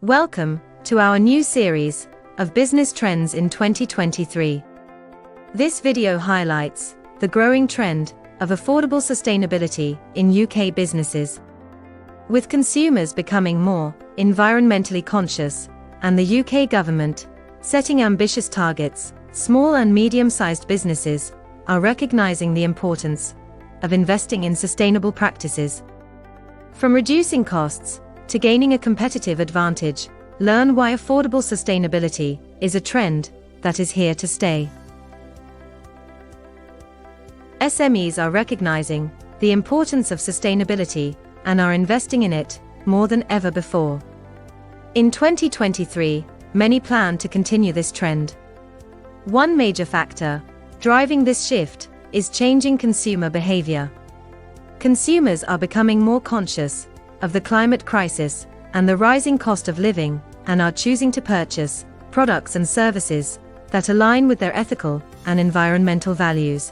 Welcome to our new series of business trends in 2023. This video highlights the growing trend of affordable sustainability in UK businesses. With consumers becoming more environmentally conscious and the UK government setting ambitious targets, small and medium-sized businesses are recognizing the importance of investing in sustainable practices. From reducing costs to gaining a competitive advantage, learn why affordable sustainability is a trend that is here to stay. SMEs are recognizing the importance of sustainability and are investing in it more than ever before. In 2023, many plan to continue this trend. One major factor driving this shift is changing consumer behavior. Consumers are becoming more conscious of the climate crisis and the rising cost of living and are choosing to purchase products and services that align with their ethical and environmental values.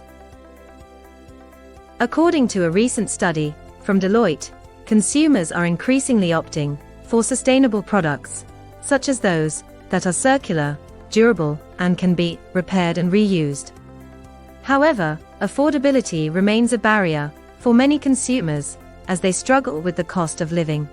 According to a recent study from Deloitte, consumers are increasingly opting for sustainable products, such as those that are circular, durable, and can be repaired and reused. However, affordability remains a barrier for many consumers as they struggle with the cost of living.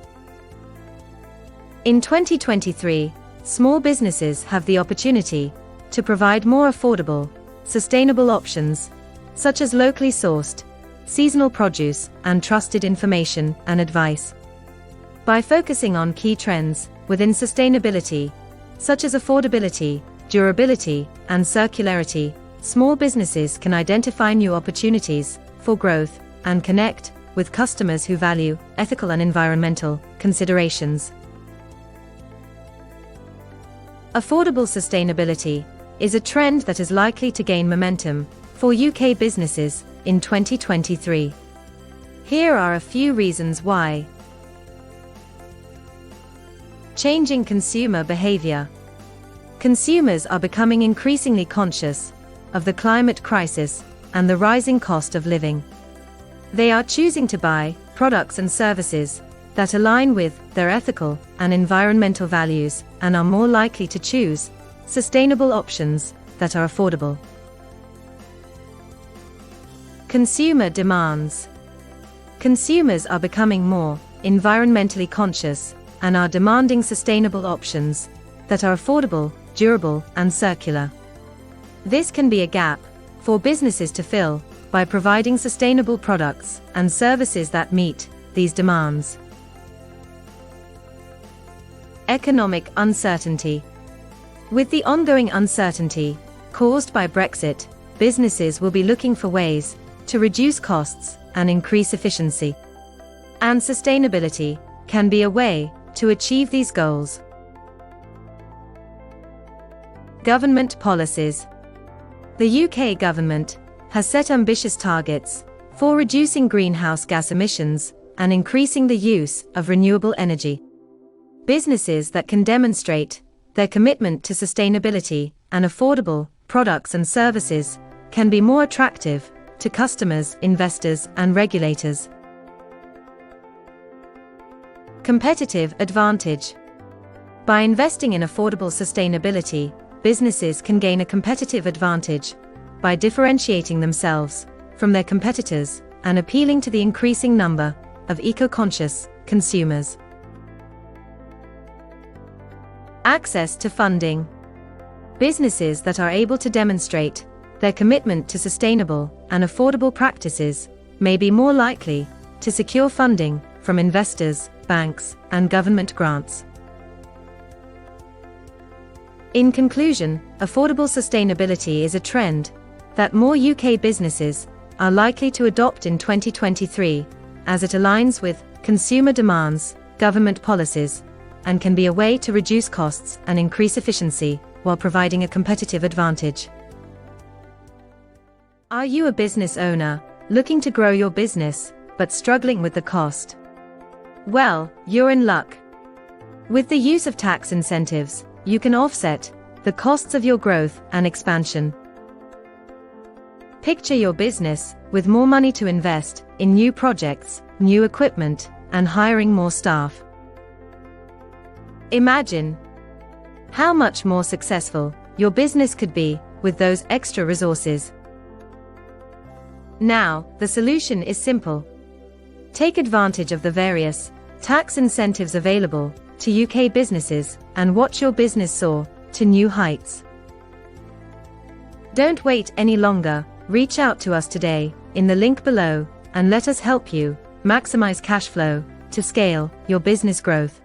In 2023, small businesses have the opportunity to provide more affordable, sustainable options, such as locally sourced, seasonal produce, and trusted information and advice. By focusing on key trends within sustainability, such as affordability, durability, and circularity, small businesses can identify new opportunities for growth and connect with customers who value ethical and environmental considerations. Affordable sustainability is a trend that is likely to gain momentum for UK businesses in 2023. Here are a few reasons why. Changing consumer behavior. Consumers are becoming increasingly conscious of the climate crisis and the rising cost of living. They are choosing to buy products and services that align with their ethical and environmental values and are more likely to choose sustainable options that are affordable. Consumer demands. Consumers are becoming more environmentally conscious and are demanding sustainable options that are affordable, durable, and circular. This can be a gap for businesses to fill by providing sustainable products and services that meet these demands. Economic uncertainty. With the ongoing uncertainty caused by Brexit, businesses will be looking for ways to reduce costs and increase efficiency. And sustainability can be a way to achieve these goals. Government policies. The UK government has set ambitious targets for reducing greenhouse gas emissions and increasing the use of renewable energy. Businesses that can demonstrate their commitment to sustainability and affordable products and services can be more attractive to customers, investors, and regulators. Competitive advantage. By investing in affordable sustainability, businesses can gain a competitive advantage by differentiating themselves from their competitors and appealing to the increasing number of eco-conscious consumers. Access to funding. Businesses that are able to demonstrate their commitment to sustainable and affordable practices may be more likely to secure funding from investors, banks, and government grants. In conclusion, affordable sustainability is a trend that more UK businesses are likely to adopt in 2023, as it aligns with consumer demands, government policies, and can be a way to reduce costs and increase efficiency while providing a competitive advantage. Are you a business owner looking to grow your business but struggling with the cost? Well, you're in luck. With the use of tax incentives, you can offset the costs of your growth and expansion. Picture your business with more money to invest in new projects, new equipment, and hiring more staff. Imagine how much more successful your business could be with those extra resources. Now, the solution is simple. Take advantage of the various tax incentives available to UK businesses and watch your business soar to new heights. Don't wait any longer. Reach out to us today in the link below and let us help you maximize cash flow to scale your business growth.